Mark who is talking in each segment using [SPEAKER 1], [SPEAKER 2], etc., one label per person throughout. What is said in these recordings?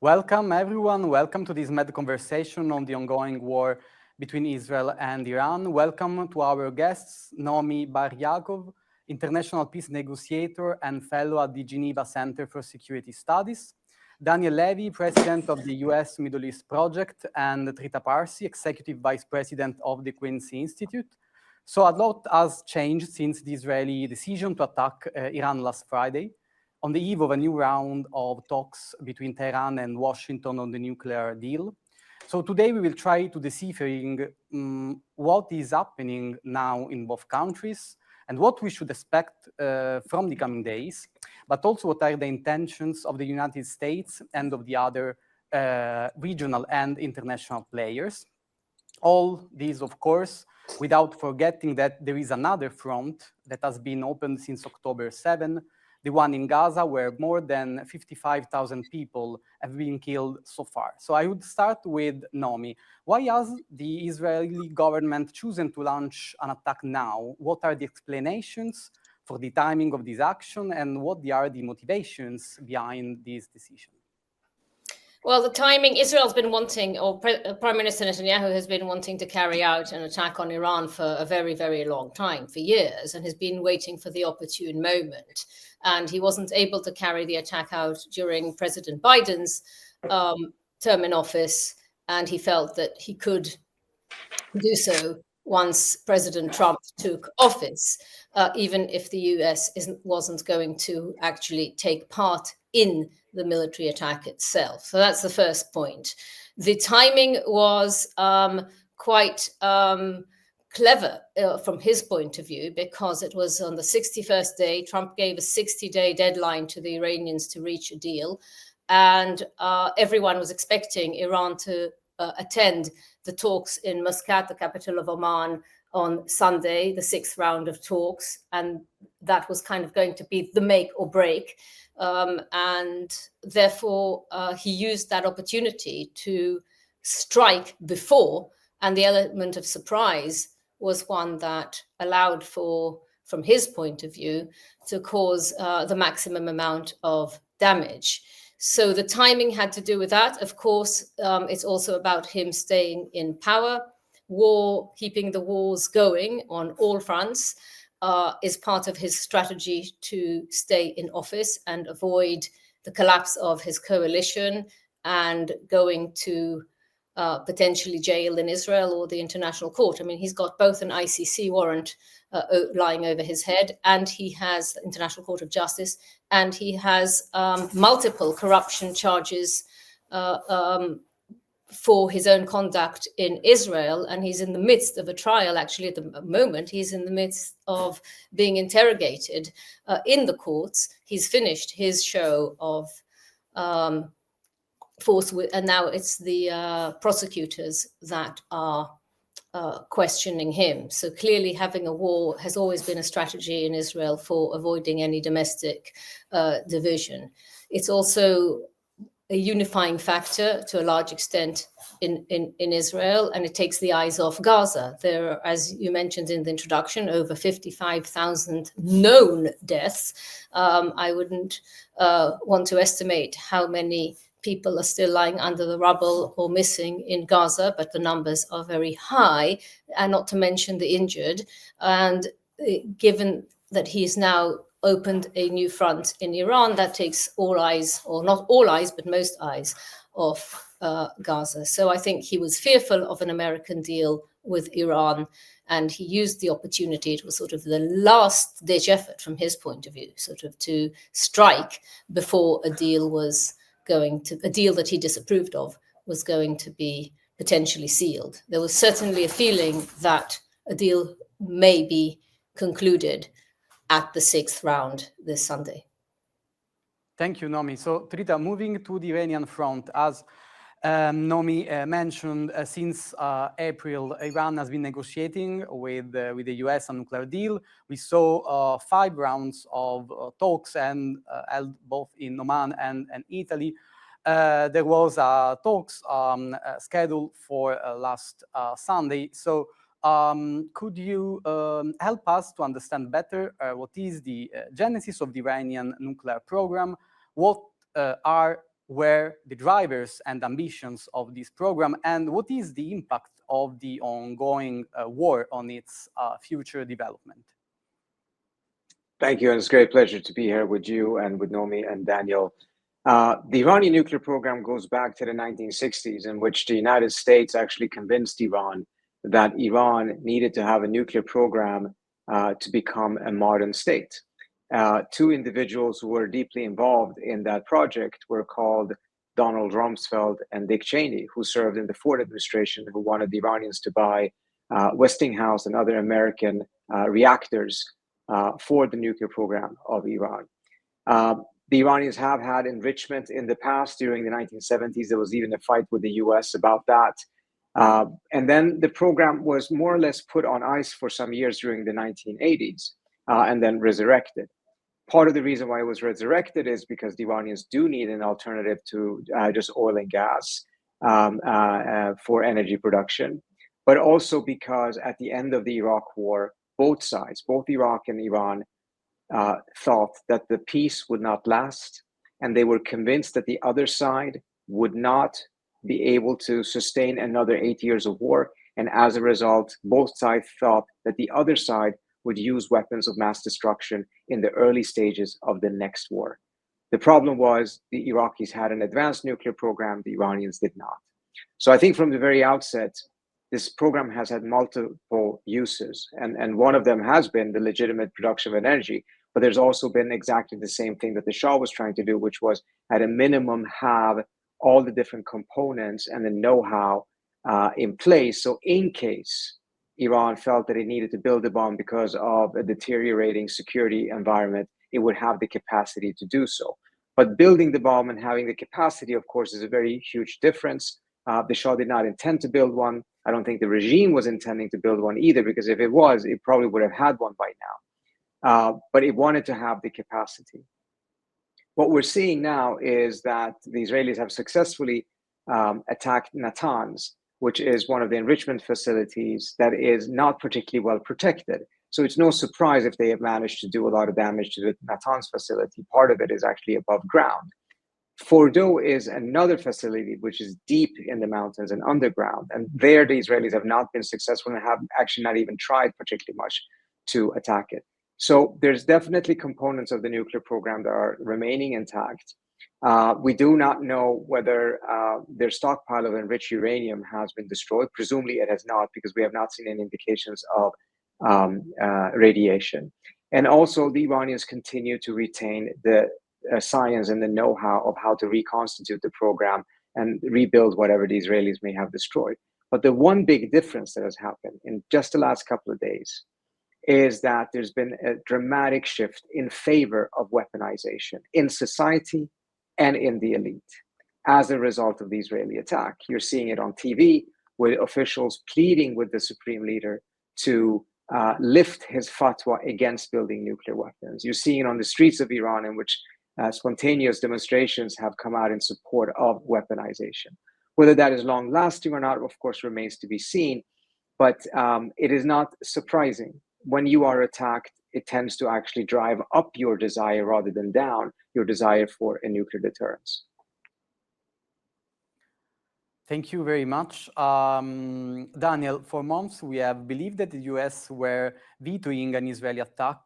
[SPEAKER 1] Welcome, everyone. Welcome to this Med conversation on the ongoing war between Israel and Iran. Welcome to our guests, Nomi Bar-Yaacov, International Peace Negotiator and Fellow at the Geneva Center for Security Studies, Daniel Levy, President of the US Middle East Project, and Trita Parsi, Executive Vice President of the Quincy Institute. So a lot has changed since the Israeli decision to attack Iran last Friday, on the eve of a new round of talks between Tehran and Washington on the nuclear deal. So today we will try to deciphering what is happening now in both countries and what we should expect from the coming days, but also what are the intentions of the United States and of the other regional and international players. All these, of course, without forgetting that there is another front that has been opened since October 7, the one in Gaza, where more than 55,000 people have been killed so far. So I would start with Nomi. Why has the Israeli government chosen to launch an attack now? What are the explanations for the timing of this action, and what are the motivations behind this decision?
[SPEAKER 2] Well, the timing, Israel's been wanting, or Prime Minister Netanyahu has been wanting to carry out an attack on Iran for a very, very long time, for years, and has been waiting for the opportune moment. And he wasn't able to carry the attack out during President Biden's term in office, and he felt that he could do so once President Trump took office, even if the US wasn't going to actually take part in the military attack itself. So that's the first point. The timing was quite clever from his point of view, because it was on the 61st day. Trump gave a 60-day deadline to the Iranians to reach a deal, and everyone was expecting Iran to attend the talks in Muscat, the capital of Oman, on Sunday, the 6th round of talks, and that was kind of going to be the make or break. And therefore, he used that opportunity to strike before, and the element of surprise was one that allowed for, from his point of view, to cause the maximum amount of damage. So the timing had to do with that. Of course, it's also about him staying in power. Keeping the wars going on all fronts is part of his strategy to stay in office and avoid the collapse of his coalition and going to potentially jail in Israel or the International Court. I mean, he's got both an ICC warrant lying over his head, and he has the International Court of Justice, and he has multiple corruption charges for his own conduct in Israel, and he's in the midst of a trial. Actually, at the moment, he's in the midst of being interrogated in the courts. He's finished his show of force, and now it's the prosecutors that are questioning him. So clearly, having a war has always been a strategy in Israel for avoiding any domestic division. It's also a unifying factor to a large extent in Israel, and it takes the eyes off Gaza. There are, as you mentioned in the introduction, over 55,000 known deaths. I wouldn't want to estimate how many people are still lying under the rubble or missing in Gaza, but the numbers are very high, and not to mention the injured. And given that he is now opened a new front in Iran, that takes all eyes, or not all eyes, but most eyes off Gaza. So I think he was fearful of an American deal with Iran, and he used the opportunity. It was sort of the last ditch effort from his point of view, sort of to strike before a deal that he disapproved of was going to be potentially sealed. There was certainly a feeling that a deal may be concluded at the 6th round this Sunday.
[SPEAKER 1] Thank you, Nomi. So, Trita, moving to the Iranian front, as Nomi mentioned, since April, Iran has been negotiating with the US a nuclear deal. We saw 5 rounds of talks and held both in Oman and Italy. There was talks scheduled for last Sunday. So could you help us to understand better what is the genesis of the Iranian nuclear program? What are were the drivers and ambitions of this program, and what is the impact of the ongoing war on its future development?
[SPEAKER 3] Thank you, and it's a great pleasure to be here with you and with Nomi and Daniel. The Iranian nuclear program goes back to the 1960s, in which the United States actually convinced Iran that Iran needed to have a nuclear program to become a modern state. Two individuals who were deeply involved in that project were called Donald Rumsfeld and Dick Cheney, who served in the Ford administration, who wanted the Iranians to buy Westinghouse and other American reactors for the nuclear program of Iran. The Iranians have had enrichment in the past. During the 1970s, there was even a fight with the US about that. And then the program was more or less put on ice for some years during the 1980s and then resurrected. Part of the reason why it was resurrected is because the Iranians do need an alternative to just oil and gas for energy production, but also because at the end of the Iraq War, both sides, both Iraq and Iran, thought that the peace would not last, and they were convinced that the other side would not be able to sustain another 8 years of war. And as a result, both sides thought that the other side would use weapons of mass destruction in the early stages of the next war. The problem was the Iraqis had an advanced nuclear program, the Iranians did not. So I think from the very outset, this program has had multiple uses, and one of them has been the legitimate production of energy, but there's also been exactly the same thing that the Shah was trying to do, which was at a minimum have all the different components and the know-how in place. So in case Iran felt that it needed to build a bomb because of a deteriorating security environment, it would have the capacity to do so. But building the bomb and having the capacity, of course, is a very huge difference. The Shah did not intend to build one. I don't think the regime was intending to build one either, because if it was, it probably would have had one by now. But it wanted to have the capacity. What we're seeing now is that the Israelis have successfully attacked Natanz, which is one of the enrichment facilities that is not particularly well protected. So it's no surprise if they have managed to do a lot of damage to the Natanz facility. Part of it is actually above ground. Fordo is another facility which is deep in the mountains and underground. And there the Israelis have not been successful and have actually not even tried particularly much to attack it. So there's definitely components of the nuclear program that are remaining intact. We do not know whether their stockpile of enriched uranium has been destroyed. Presumably it has not, because we have not seen any indications of radiation. And also the Iranians continue to retain the science and the know-how of how to reconstitute the program and rebuild whatever the Israelis may have destroyed. But the one big difference that has happened in just the last couple of days is that there's been a dramatic shift in favor of weaponization in society and in the elite as a result of the Israeli attack. You're seeing it on TV with officials pleading with the supreme leader to lift his fatwa against building nuclear weapons. You're seeing it on the streets of Iran, in which spontaneous demonstrations have come out in support of weaponization. Whether that is long lasting or not, of course, remains to be seen. But it is not surprising. When you are attacked, it tends to actually drive up your desire rather than down your desire for a nuclear deterrence.
[SPEAKER 1] Thank you very much. Daniel, for months we have believed that the US were vetoing an Israeli attack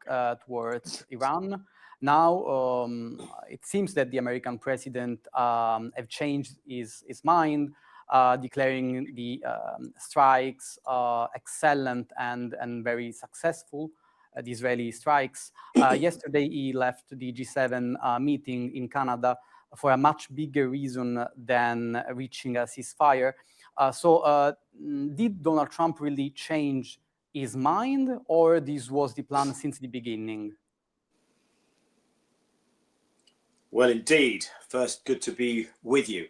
[SPEAKER 1] towards Iran. Now it seems that the American president have changed his mind, declaring the strikes excellent and very successful, the Israeli strikes. Yesterday he left the G7 meeting in Canada for a much bigger reason than reaching a ceasefire. So did Donald Trump really change his mind, or this was the plan since the beginning?
[SPEAKER 4] Well, indeed. First, good to be with you.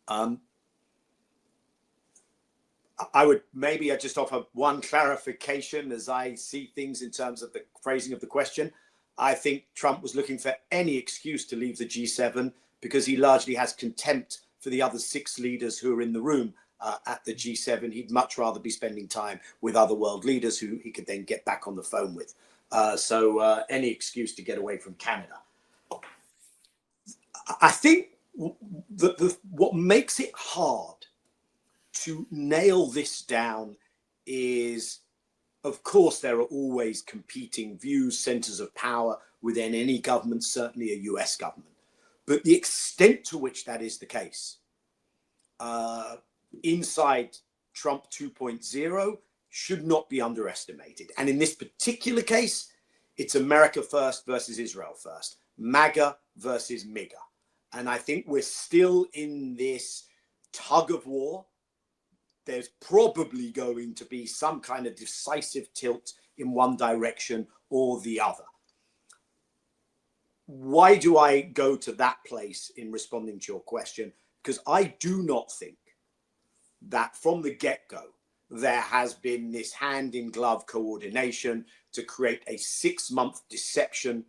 [SPEAKER 4] I would maybe just offer one clarification as I see things in terms of the phrasing of the question. I think Trump was looking for any excuse to leave the G7 because he largely has contempt for the other 6 leaders who are in the room at the G7. He'd much rather be spending time with other world leaders who he could then get back on the phone with. So any excuse to get away from Canada. I think what makes it hard to nail this down is, of course, there are always competing views, centers of power within any government, certainly a US government. But the extent to which that is the case inside Trump 2.0 should not be underestimated. And in this particular case, it's America first versus Israel first, MAGA versus MIGA. And I think we're still in this tug of war. There's probably going to be some kind of decisive tilt in one direction or the other. Why do I go to that place in responding to your question? Because I do not think that from the get-go, there has been this hand-in-glove coordination to create a 6-month deception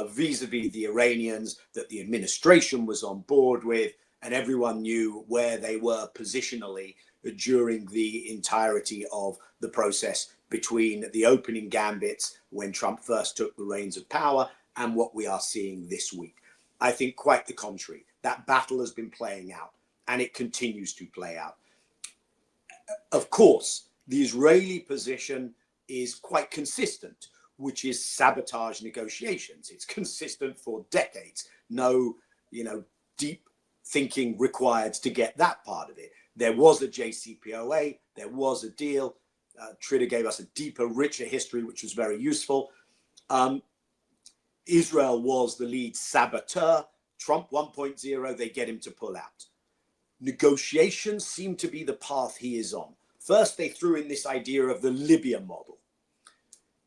[SPEAKER 4] vis-a-vis the Iranians that the administration was on board with, and everyone knew where they were positionally during the entirety of the process between the opening gambits when Trump first took the reins of power and what we are seeing this week. I think quite the contrary. That battle has been playing out, and it continues to play out. Of course, the Israeli position is quite consistent, which is sabotage negotiations. It's consistent for decades. No, deep thinking required to get that part of it. There was a JCPOA, there was a deal. Trita gave us a deeper, richer history, which was very useful. Israel was the lead saboteur. Trump 1.0, they get him to pull out. Negotiations seem to be the path he is on. First, they threw in this idea of the Libya model.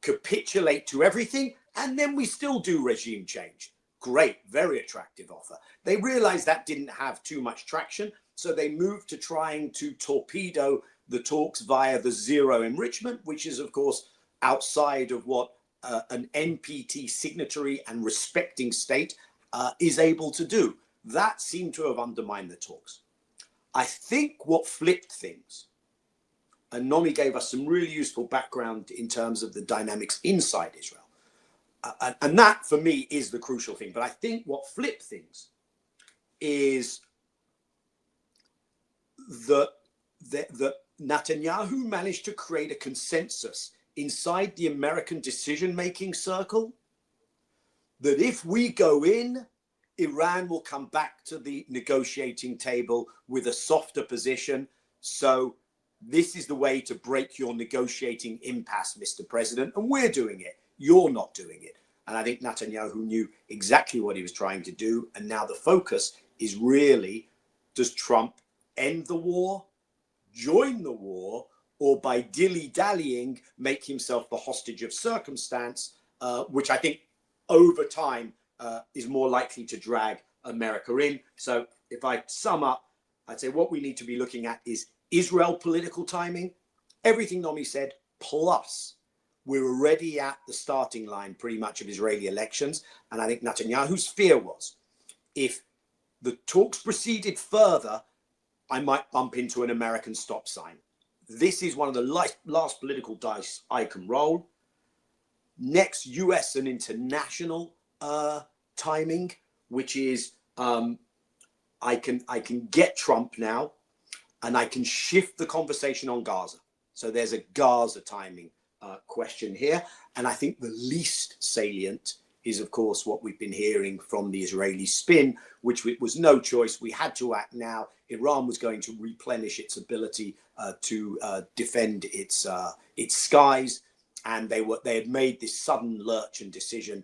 [SPEAKER 4] Capitulate to everything, and then we still do regime change. Great, very attractive offer. They realized that didn't have too much traction, so they moved to trying to torpedo the talks via the zero enrichment, which is, of course, outside of what an NPT signatory and respecting state is able to do. That seemed to have undermined the talks. I think what flipped things, and Nomi gave us some really useful background in terms of the dynamics inside Israel, and that for me is the crucial thing. But I think what flipped things is that Netanyahu managed to create a consensus inside the American decision-making circle that if we go in, Iran will come back to the negotiating table with a softer position. So this is the way to break your negotiating impasse, Mr. President, and we're doing it. You're not doing it. And I think Netanyahu knew exactly what he was trying to do. And now the focus is really, does Trump end the war, join the war, or by dilly-dallying, make himself the hostage of circumstance, which I think over time is more likely to drag America in. So if I sum up, I'd say what we need to be looking at is Israel political timing, everything Nomi said, plus we're already at the starting line pretty much of Israeli elections. And I think Netanyahu's fear was, if the talks proceeded further, I might bump into an American stop sign. This is one of the last political dice I can roll. Next, US and international timing, which is I can get Trump now, and I can shift the conversation on Gaza. So there's a Gaza timing question here. And I think the least salient is, of course, what we've been hearing from the Israeli spin, which was no choice. We had to act now. Iran was going to replenish its ability to defend its skies. And they had made this sudden lurch and decision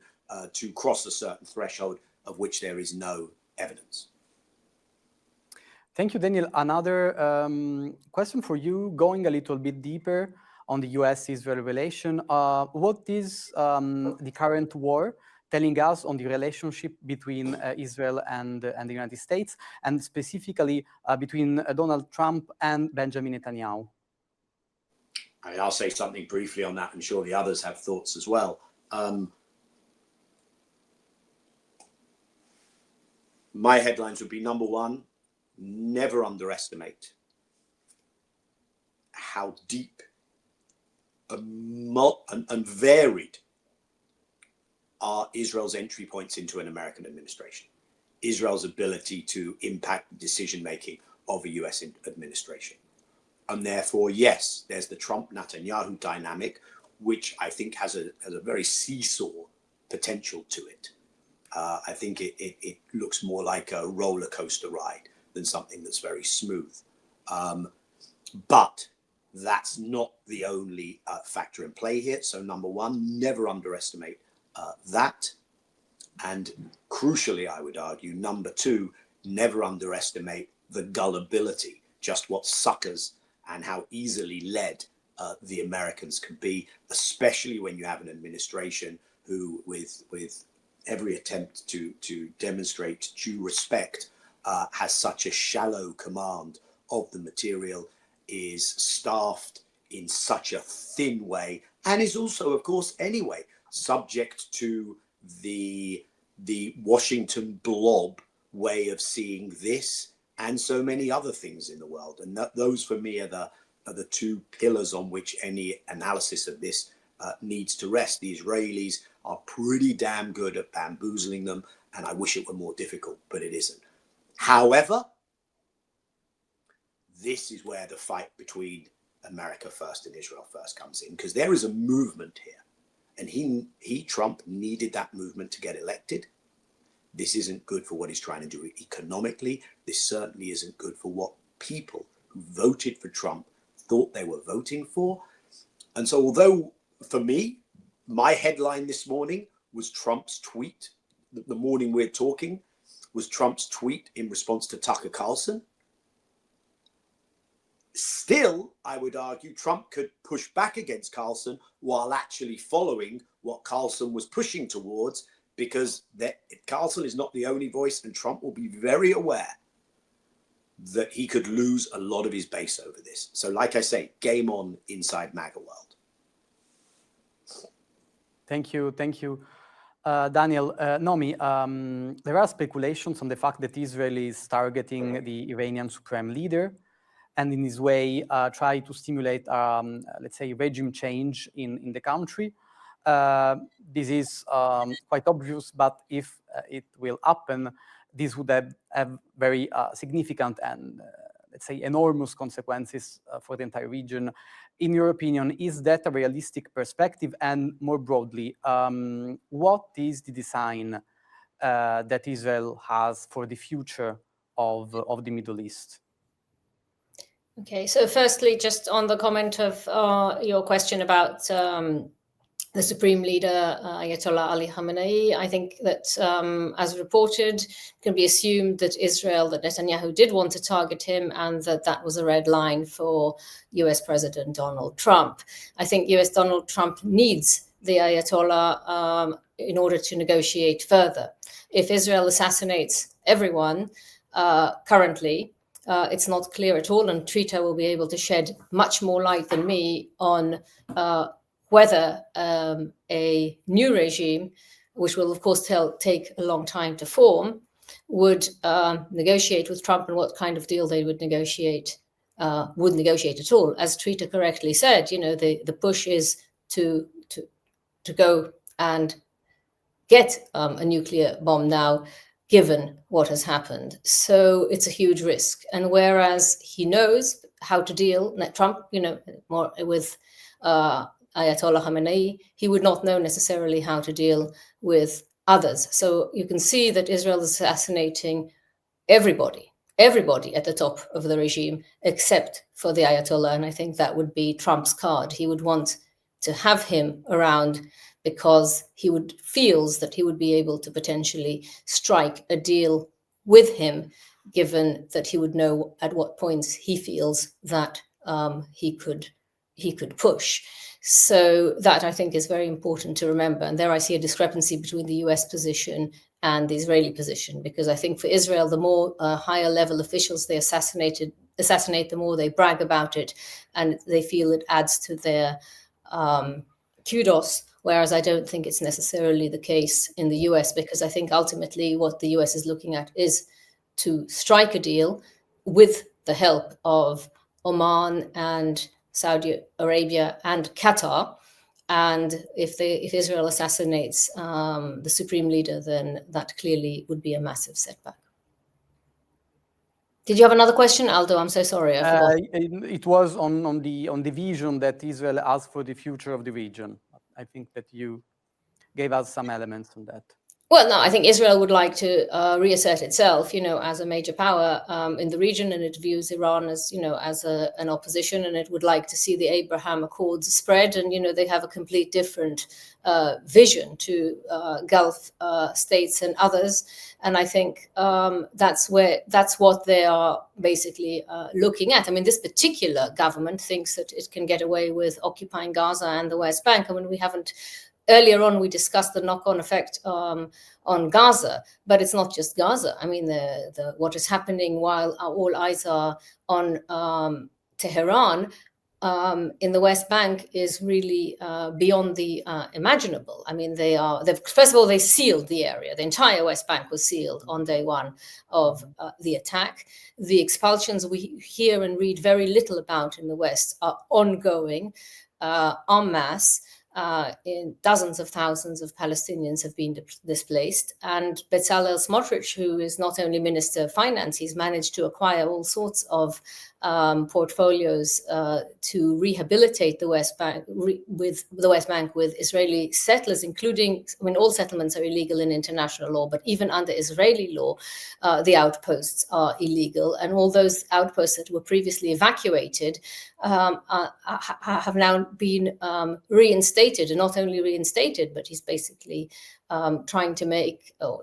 [SPEAKER 4] to cross a certain threshold of which there is no evidence.
[SPEAKER 1] Thank you, Daniel. Another question for you, going a little bit deeper on the US-Israel relation. What is the current war telling us on the relationship between Israel and the United States, and specifically between Donald Trump and Benjamin Netanyahu?
[SPEAKER 4] I'll say something briefly on that, and surely others have thoughts as well. My headlines would be, number one, never underestimate how deep and varied are Israel's entry points into an American administration. Israel's ability to impact the decision-making of a US administration. And therefore, yes, there's the Trump-Netanyahu dynamic, which I think has a very seesaw potential to it. I think it looks more like a roller coaster ride than something that's very smooth. But that's not the only factor in play here. So number one, never underestimate that. And crucially, I would argue, number two, never underestimate the gullibility, just what suckers and how easily led the Americans can be, especially when you have an administration who, with every attempt to demonstrate due respect, has such a shallow command of the material, is staffed in such a thin way, and is also, of course, anyway, subject to the Washington blob way of seeing this and so many other things in the world. And those for me are the two pillars on which any analysis of this needs to rest. The Israelis are pretty damn good at bamboozling them, and I wish it were more difficult, but it isn't. However, this is where the fight between America first and Israel first comes in, because there is a movement here. And Trump, needed that movement to get elected. This isn't good for what he's trying to do economically. This certainly isn't good for what people who voted for Trump thought they were voting for. And so although, for me, my headline this morning was Trump's tweet, the morning we're talking, was Trump's tweet in response to Tucker Carlson. Still, I would argue Trump could push back against Carlson while actually following what Carlson was pushing towards, because Carlson is not the only voice, and Trump will be very aware that he could lose a lot of his base over this. So like I say, game on inside MAGA world.
[SPEAKER 1] Thank you. Daniel, Nomi, there are speculations on the fact that Israel is targeting the Iranian supreme leader, and in this way try to stimulate, let's say, regime change in the country. This is quite obvious, but if it will happen, this would have very significant and, let's say, enormous consequences for the entire region. In your opinion, is that a realistic perspective? And more broadly, what is the design that Israel has for the future of the Middle East?
[SPEAKER 2] Okay, so firstly, just on the comment of your question about the Supreme Leader, Ayatollah Ali Khamenei, I think that, as reported, it can be assumed that Netanyahu did want to target him, and that was a red line for US President Donald Trump. I think US Donald Trump needs the Ayatollah in order to negotiate further. If Israel assassinates everyone currently, it's not clear at all, and Trita will be able to shed much more light than me on whether a new regime, which will of course take a long time to form, would negotiate with Trump, and what kind of deal they would negotiate at all. As Trita correctly said, the push is to go and get a nuclear bomb now, given what has happened. So it's a huge risk. And whereas he knows how to deal, Trump, more with Ayatollah Khamenei, he would not know necessarily how to deal with others. So you can see that Israel is assassinating everybody at the top of the regime, except for the Ayatollah. And I think that would be Trump's card. He would want to have him around because he feels that he would be able to potentially strike a deal with him, given that he would know at what points he feels that he could push. So that, I think, is very important to remember. And there I see a discrepancy between the US position and the Israeli position, because I think for Israel, the more higher level officials they assassinate, the more they brag about it, and they feel it adds to their kudos, whereas I don't think it's necessarily the case in the US, because I think ultimately what the US is looking at is to strike a deal with the help of Oman and Saudi Arabia and Qatar, And if Israel assassinates the supreme leader, then that clearly would be a massive setback. Did you have another question, Aldo? I'm so sorry, I forgot.
[SPEAKER 1] It was on the vision that Israel has for the future of the region. I think that you gave us some elements on that.
[SPEAKER 2] Well, no, I think Israel would like to reassert itself, as a major power in the region, and it views Iran as, as an opposition, and it would like to see the Abraham Accords spread, and they have a complete different vision to Gulf states and others, and I think that's what they are basically looking at. I mean, this particular government thinks that it can get away with occupying Gaza and the West Bank. I mean, we haven't. Earlier on, we discussed the knock-on effect on Gaza, but it's not just Gaza. I mean, what is happening while all eyes are on Tehran in the West Bank is really beyond the imaginable. I mean, first of all, they sealed the area. The entire West Bank was sealed on day one of the attack. The expulsions we hear and read very little about in the West are ongoing en masse. In dozens of thousands of Palestinians have been displaced. And Bezalel Smotrich, who is not only Minister of Finance, he's managed to acquire all sorts of portfolios to rehabilitate the West Bank with Israeli settlers, including, I mean, all settlements are illegal in international law, but even under Israeli law, the outposts are illegal. And all those outposts that were previously evacuated have now been reinstated, and not only reinstated, but he's basically trying to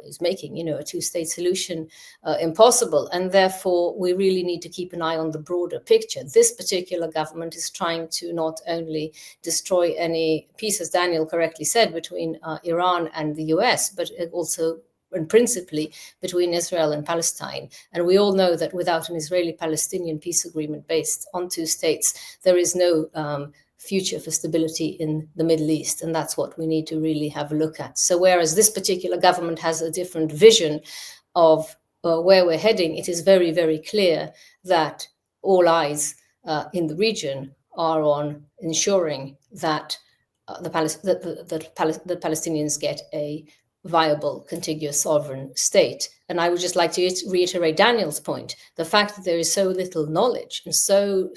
[SPEAKER 2] is making, a two-state solution impossible. And therefore, we really need to keep an eye on the broader picture. This particular government is trying to not only destroy any peace, as Daniel correctly said, between Iran and the US, but also and principally between Israel and Palestine. And we all know that without an Israeli-Palestinian peace agreement based on two states, there is no future for stability in the Middle East. And that's what we need to really have a look at. So whereas this particular government has a different vision of where we're heading, it is very, very clear that all eyes in the region are on ensuring that the Palestinians get a viable, contiguous, sovereign state. And I would just like to reiterate Daniel's point, the fact that there is so little knowledge and so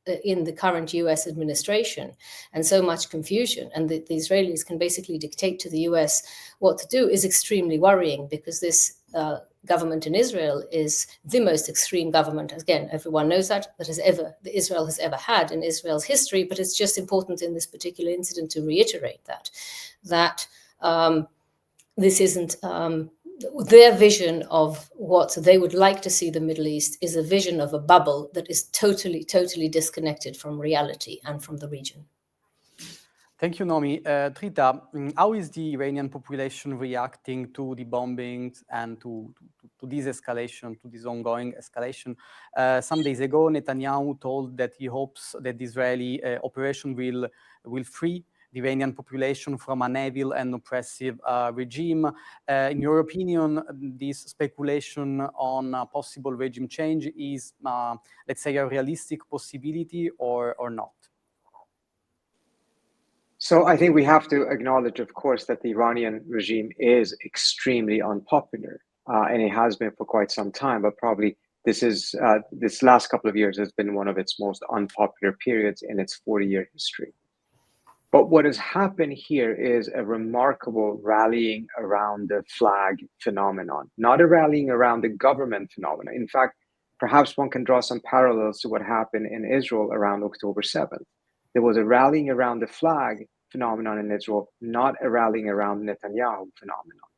[SPEAKER 2] in the current US administration and so much confusion, and the Israelis can basically dictate to the US what to do, is extremely worrying, because this government in Israel is the most extreme government, again, everyone knows that Israel has ever had in Israel's history, but it's just important in this particular incident to reiterate that this isn't their vision of what they would like to see the Middle East is a vision of a bubble that is totally, totally disconnected from reality and from the region.
[SPEAKER 1] Thank you, Nomi. Trita, how is the Iranian population reacting to the bombings and to this escalation, to this ongoing escalation? Some days ago, Netanyahu told that he hopes that the Israeli operation will free the Iranian population from an evil and oppressive regime. In your opinion, this speculation on a possible regime change is, let's say, a realistic possibility or not?
[SPEAKER 3] So I think we have to acknowledge, of course, that the Iranian regime is extremely unpopular, and it has been for quite some time, but probably this last couple of years has been one of its most unpopular periods in its 40-year history. But what has happened here is a remarkable rallying around the flag phenomenon, not a rallying around the government phenomenon. In fact, perhaps one can draw some parallels to what happened in Israel around October 7th. There was a rallying around the flag phenomenon in Israel, not a rallying around Netanyahu phenomenon.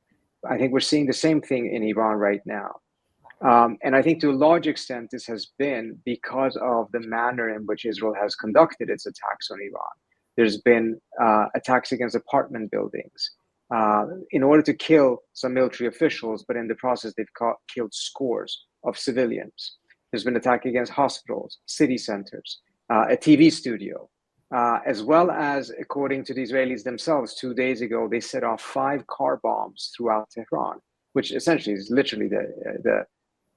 [SPEAKER 3] I think we're seeing the same thing in Iran right now. And I think to a large extent, this has been because of the manner in which Israel has conducted its attacks on Iran. There's been attacks against apartment buildings in order to kill some military officials, but in the process, they've killed scores of civilians. There's been attack against hospitals, city centers, a TV studio, as well as, according to the Israelis themselves, 2 days ago, they set off 5 car bombs throughout Tehran, which essentially is literally the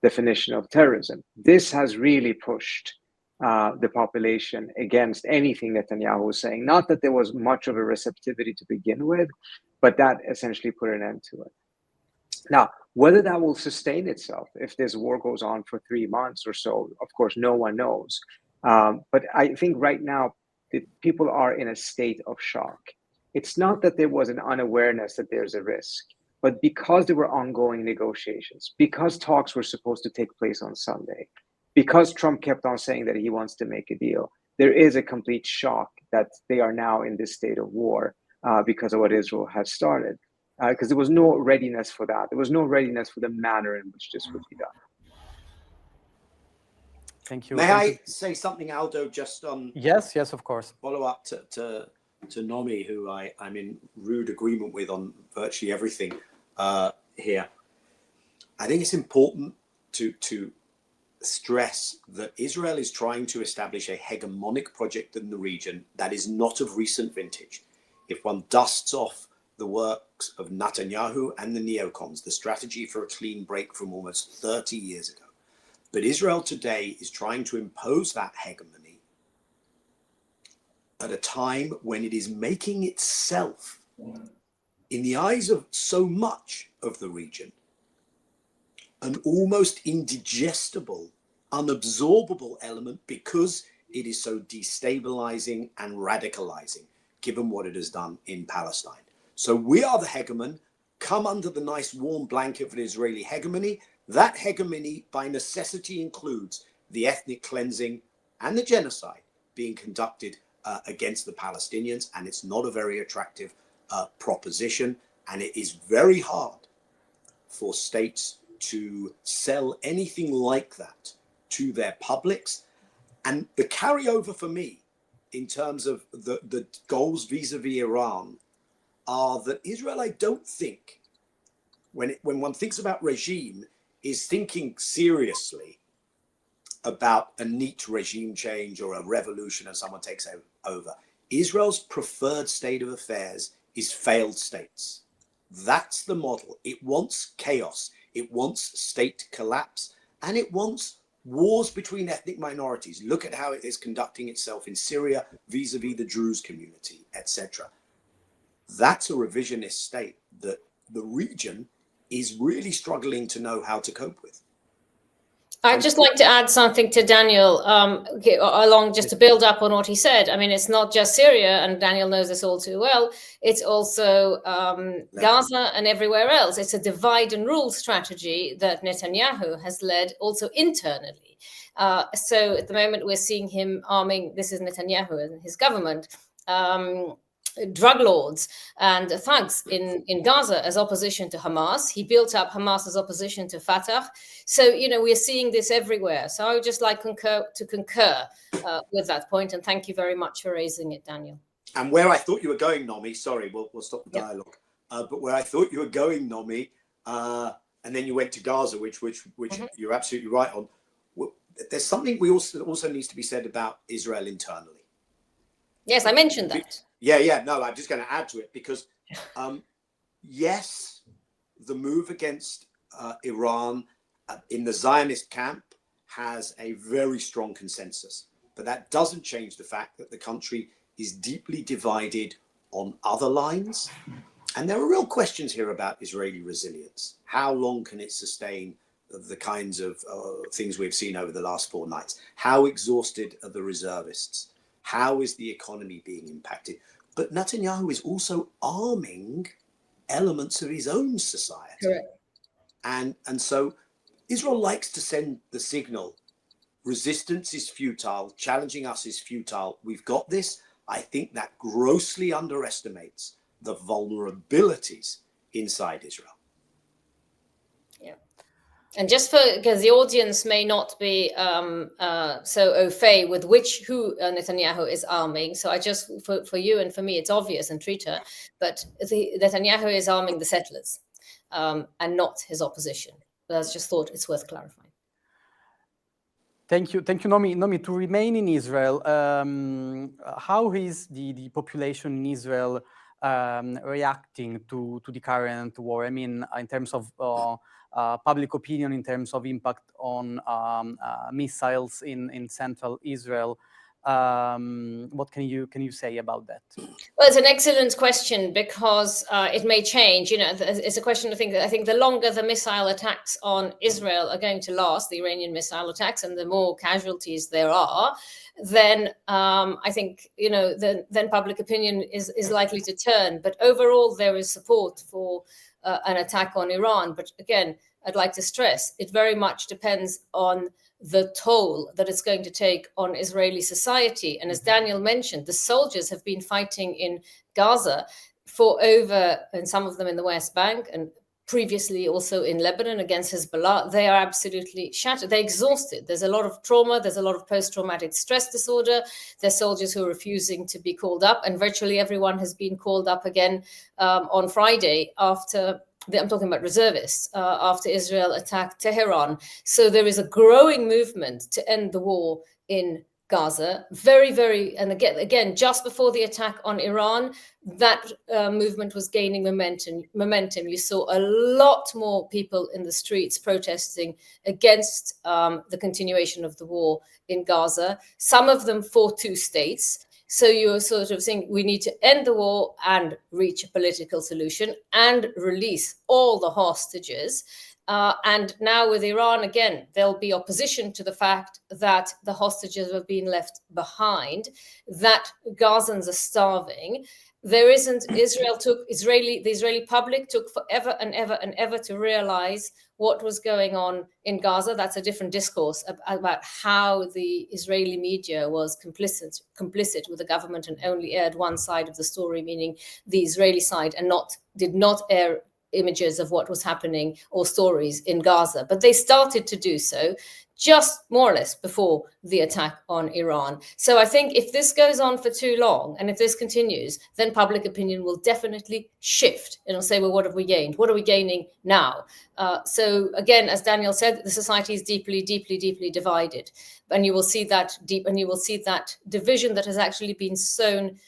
[SPEAKER 3] definition of terrorism. This has really pushed the population against anything Netanyahu was saying. Not that there was much of a receptivity to begin with, but that essentially put an end to it. Now, whether that will sustain itself if this war goes on for 3 months or so, of course, no one knows. But I think right now, people are in a state of shock. It's not that there was an unawareness that there's a risk, but because there were ongoing negotiations, because talks were supposed to take place on Sunday, because Trump kept on saying that he wants to make a deal, there is a complete shock that they are now in this state of war because of what Israel has started. Because there was no readiness for that. There was no readiness for the manner in which this would be done.
[SPEAKER 1] Thank you.
[SPEAKER 4] May I say something, Aldo, just on...
[SPEAKER 1] Yes, of course.
[SPEAKER 4] Follow up to Nomi, who I'm in rude agreement with on virtually everything here. I think it's important to stress that Israel is trying to establish a hegemonic project in the region that is not of recent vintage. If one dusts off the works of Netanyahu and the neocons, the strategy for a clean break from almost 30 years ago. But Israel today is trying to impose that hegemony at a time when it is making itself, in the eyes of so much of the region, an almost indigestible, unabsorbable element because it is so destabilizing and radicalizing, given what it has done in Palestine. So we are the hegemon, come under the nice warm blanket of an Israeli hegemony. That hegemony by necessity includes the ethnic cleansing and the genocide being conducted against the Palestinians. And it's not a very attractive proposition. And it is very hard for states to sell anything like that to their publics. And the carryover for me in terms of the goals vis-a-vis Iran are that Israel, I don't think, when one thinks about regime, is thinking seriously about a neat regime change or a revolution and someone takes over. Israel's preferred state of affairs is failed states. That's the model. It wants chaos. It wants state collapse. And it wants wars between ethnic minorities. Look at how it is conducting itself in Syria vis-a-vis the Druze community, etc. That's a revisionist state that the region is really struggling to know how to cope with.
[SPEAKER 2] I'd just like to add something to Daniel, along just to build up on what he said. I mean, it's not just Syria, and Daniel knows this all too well. It's also Gaza and everywhere else. It's a divide and rule strategy that Netanyahu has led also internally. So at the moment, we're seeing him arming, this is Netanyahu and his government, drug lords and thugs in Gaza as opposition to Hamas. He built up Hamas as opposition to Fatah. So, we're seeing this everywhere. So I would just like to concur with that point. And thank you very much for raising it, Daniel.
[SPEAKER 4] And where I thought you were going, Nomi, sorry, we'll stop the dialogue. But where I thought you were going, Nomi, and then you went to Gaza, which you're absolutely right on. Well, there's something we also needs to be said about Israel internally.
[SPEAKER 2] Yes, I mentioned that.
[SPEAKER 4] Yeah. No, I'm just going to add to it because, yes, the move against Iran in the Zionist camp has a very strong consensus, but that doesn't change the fact that the country is deeply divided on other lines. And there are real questions here about Israeli resilience. How long can it sustain the kinds of things we've seen over the last 4 nights? How exhausted are the reservists? How is the economy being impacted? But Netanyahu is also arming elements of his own society.
[SPEAKER 2] Correct.
[SPEAKER 4] And so Israel likes to send the signal, resistance is futile, challenging us is futile. We've got this. I think that grossly underestimates the vulnerabilities inside Israel.
[SPEAKER 2] And just because the audience may not be so au fait with who Netanyahu is arming, so I just for you and for me it's obvious and Trita, but Netanyahu is arming the settlers and not his opposition. But I just thought it's worth clarifying.
[SPEAKER 1] Thank you, Nomi. Nomi, to remain in Israel, how is the population in Israel reacting to the current war? I mean, in terms of public opinion, in terms of impact on missiles in central Israel. What can you say about that?
[SPEAKER 2] Well, it's an excellent question because it may change. It's a question I think the longer the missile attacks on Israel are going to last, the Iranian missile attacks, and the more casualties there are, then I think then public opinion is likely to turn. But overall, there is support for an attack on Iran. But again, I'd like to stress it very much depends on the toll that it's going to take on Israeli society. And as Daniel mentioned, the soldiers have been fighting in Gaza for and some of them in the West Bank, and previously also in Lebanon against Hezbollah. They are absolutely shattered. They're exhausted. There's a lot of trauma. There's a lot of post-traumatic stress disorder. There's soldiers who are refusing to be called up, and virtually everyone has been called up again on Friday after I'm talking about reservists, after Israel attacked Tehran. So there is a growing movement to end the war in Gaza. Very, very, and again, just before the attack on Iran, that movement was gaining momentum. You saw a lot more people in the streets protesting against the continuation of the war in Gaza. Some of them for two states. So you're sort of saying we need to end the war and reach a political solution and release all the hostages. And now with Iran, again, there'll be opposition to the fact that the hostages have been left behind, that Gazans are starving. There isn't, the Israeli public took forever and ever to realize what was going on in Gaza. That's a different discourse about how the Israeli media was complicit with the government and only aired one side of the story, meaning the Israeli side, and did not air images of what was happening or stories in Gaza. But they started to do so just more or less before the attack on Iran. So I think if this goes on for too long, and if this continues, then public opinion will definitely shift. It'll say, well, what have we gained? What are we gaining now? So again, as Daniel said, the society is deeply, deeply, deeply divided. And you will see that division that has actually been sown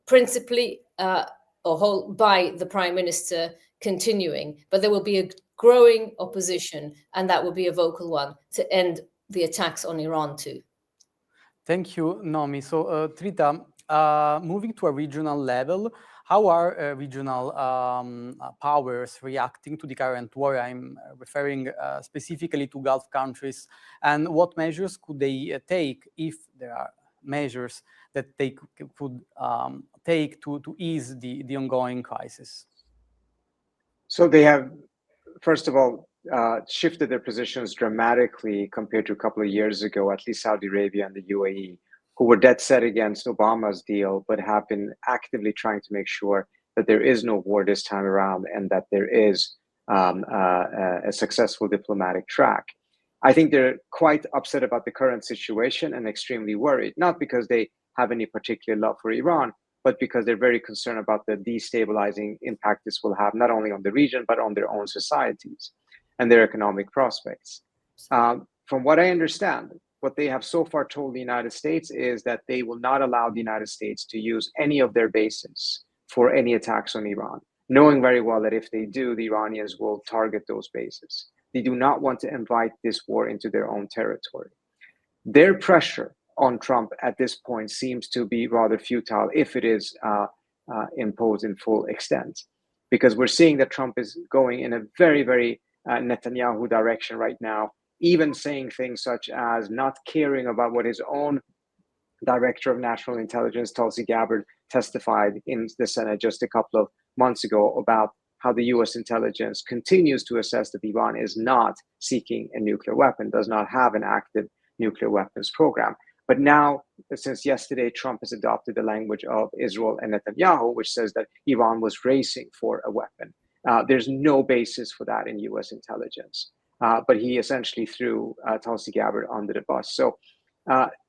[SPEAKER 2] principally by the Prime Minister continuing. But there will be a growing opposition, and that will be a vocal one, to end the attacks on Iran too.
[SPEAKER 1] Thank you, Nomi. So, Trita, moving to a regional level, how are regional powers reacting to the current war? I'm referring specifically to Gulf countries, and what measures could they take, if there are measures that they could take to ease the ongoing crisis?
[SPEAKER 3] So they have, first of all, shifted their positions dramatically compared to a couple of years ago, at least Saudi Arabia and the UAE, who were dead set against Obama's deal, but have been actively trying to make sure that there is no war this time around and that there is a successful diplomatic track. I think they're quite upset about the current situation and extremely worried, not because they have any particular love for Iran, but because they're very concerned about the destabilizing impact this will have, not only on the region, but on their own societies and their economic prospects. From what I understand, what they have so far told the United States is that they will not allow the United States to use any of their bases for any attacks on Iran, knowing very well that if they do, the Iranians will target those bases. They do not want to invite this war into their own territory. Their pressure on Trump at this point seems to be rather futile if it is imposed in full extent, because we're seeing that Trump is going in a very, very Netanyahu direction right now, even saying things such as not caring about what his own Director of National Intelligence, Tulsi Gabbard, testified in the Senate just a couple of months ago about how the US intelligence continues to assess that Iran is not seeking a nuclear weapon, does not have an active nuclear weapons program. But now, since yesterday, Trump has adopted the language of Israel and Netanyahu, which says that Iran was racing for a weapon. There's no basis for that in US intelligence. But he essentially threw Tulsi Gabbard under the bus. So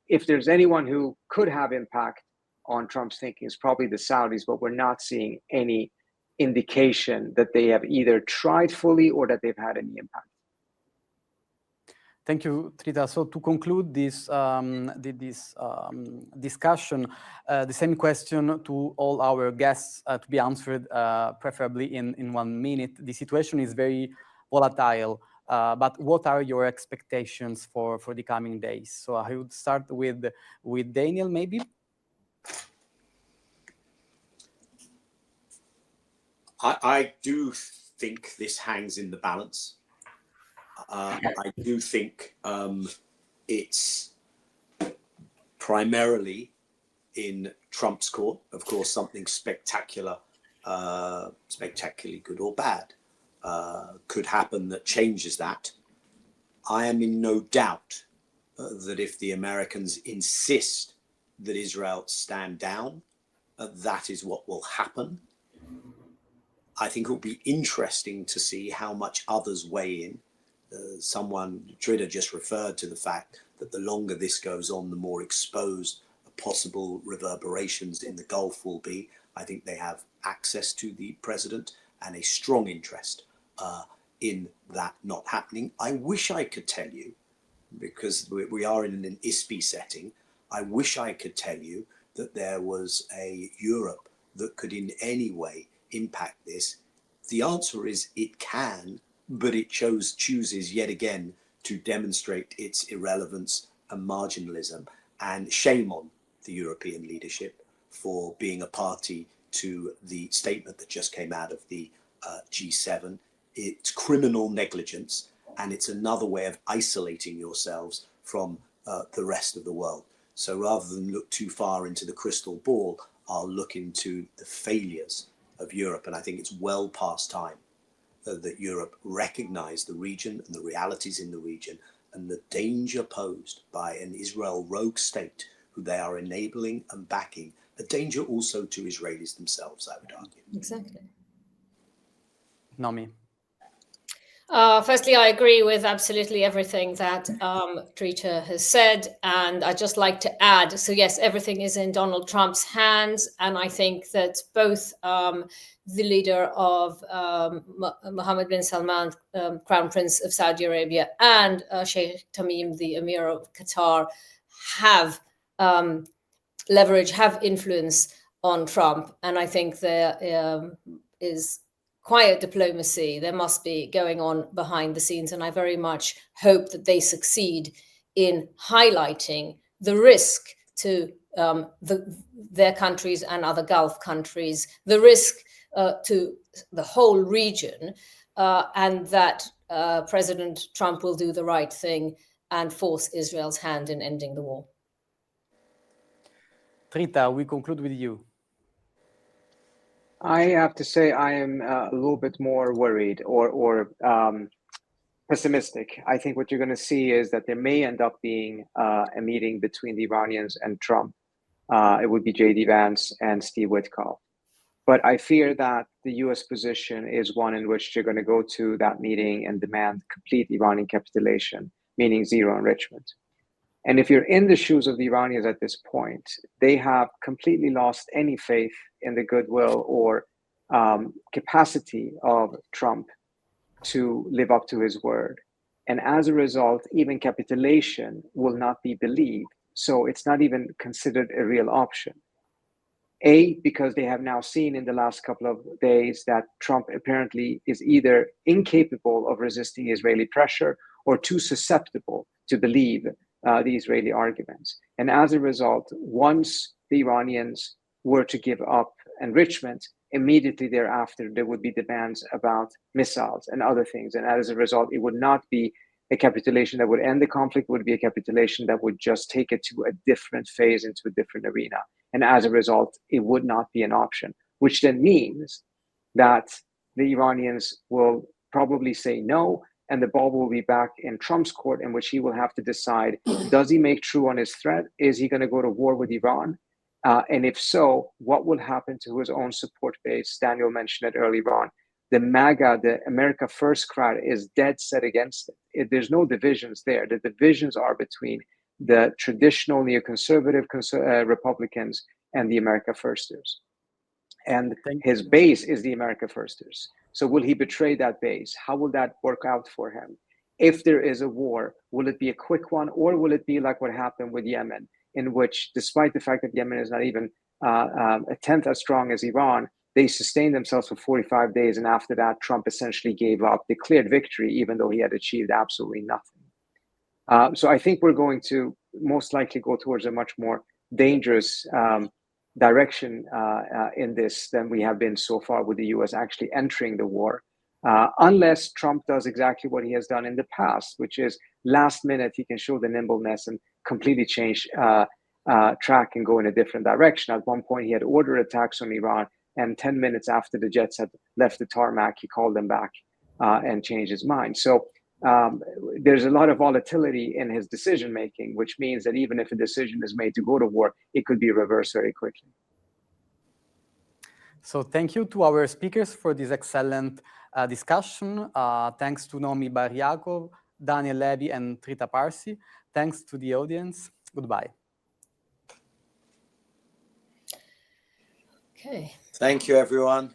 [SPEAKER 3] if there's anyone who could have impact on Trump's thinking, it's probably the Saudis, but we're not seeing any indication that they have either tried fully or that they've had any impact.
[SPEAKER 1] Thank you, Trita. So to conclude this discussion, the same question to all our guests to be answered preferably in 1 minute. The situation is very volatile, but what are your expectations for the coming days? So I would start with Daniel, maybe.
[SPEAKER 4] I do think this hangs in the balance. I do think it's primarily in Trump's court. Of course, something spectacular, spectacularly good or bad, could happen that changes that. I am in no doubt that if the Americans insist that Israel stand down, that is what will happen. I think it will be interesting to see how much others weigh in. Trita just referred to the fact that the longer this goes on, the more exposed possible reverberations in the Gulf will be. I think they have access to the president and a strong interest in that not happening. I wish I could tell you, because we are in an ISPI setting, I wish I could tell you that there was a Europe that could in any way impact this. The answer is it can, but it chooses yet again to demonstrate its irrelevance and marginalism. And shame on the European leadership for being a party to the statement that just came out of the G7. It's criminal negligence, and it's another way of isolating yourselves from the rest of the world. So rather than look too far into the crystal ball, I'll look into the failures of Europe. And I think it's well past time that Europe recognize the region and the realities in the region and the danger posed by an Israel rogue state who they are enabling and backing, a danger also to Israelis themselves, I would argue.
[SPEAKER 2] Exactly.
[SPEAKER 1] Nomi.
[SPEAKER 2] Firstly, I agree with absolutely everything that Trita has said. And I'd just like to add, so yes, everything is in Donald Trump's hands. And I think that both the leader of Mohammed bin Salman, Crown Prince of Saudi Arabia, and Sheikh Tamim, the Emir of Qatar, have leverage, have influence on Trump. And I think there is quiet diplomacy there must be going on behind the scenes. And I very much hope that they succeed in highlighting the risk to their countries and other Gulf countries, the risk to the whole region, and that President Trump will do the right thing and force Israel's hand in ending the war.
[SPEAKER 1] Trita, we conclude with you.
[SPEAKER 3] I have to say I am a little bit more worried or pessimistic. I think what you're going to see is that there may end up being a meeting between the Iranians and Trump. It would be J.D. Vance and Steve Witkoff. But I fear that the U.S. position is one in which you're going to go to that meeting and demand complete Iranian capitulation, meaning zero enrichment. And if you're in the shoes of the Iranians at this point, they have completely lost any faith in the goodwill or capacity of Trump to live up to his word. And as a result, even capitulation will not be believed. So it's not even considered a real option. Because they have now seen in the last couple of days that Trump apparently is either incapable of resisting Israeli pressure or too susceptible to believe the Israeli arguments. And as a result, once the Iranians were to give up enrichment, immediately thereafter, there would be demands about missiles and other things. And as a result, it would not be a capitulation that would end the conflict, it would be a capitulation that would just take it to a different phase, into a different arena. And as a result, it would not be an option, which then means that the Iranians will probably say no, and the ball will be back in Trump's court, in which he will have to decide, does he make true on his threat? Is he going to go to war with Iran? And if so, what will happen to his own support base? Daniel mentioned it earlier on. The MAGA, the America First crowd, is dead set against it. There's no divisions there. The divisions are between the traditional neoconservative Republicans and the America Firsters. And his base is the America Firsters. So will he betray that base? How will that work out for him? if there is a war, will it be a quick one, or will it be like what happened with Yemen, in which, despite the fact that Yemen is not even a tenth as strong as Iran, they sustained themselves for 45 days, and after that, Trump essentially gave up, declared victory, even though he had achieved absolutely nothing. So I think we're going to most likely go towards a much more dangerous direction in this than we have been so far, with the US actually entering the war, unless Trump does exactly what he has done in the past, which is last minute he can show the nimbleness and completely change track and go in a different direction. At one point, he had ordered attacks on Iran, and 10 minutes after the jets had left the tarmac, he called them back and changed his mind. So there's a lot of volatility in his decision making, which means that even if a decision is made to go to war, it could be reversed very quickly.
[SPEAKER 1] So thank you to our speakers for this excellent discussion. Thanks to Nomi Bar-Yaacov, Daniel Levy, and Trita Parsi. Thanks to the audience. Goodbye.
[SPEAKER 2] Okay.
[SPEAKER 4] Thank you, everyone.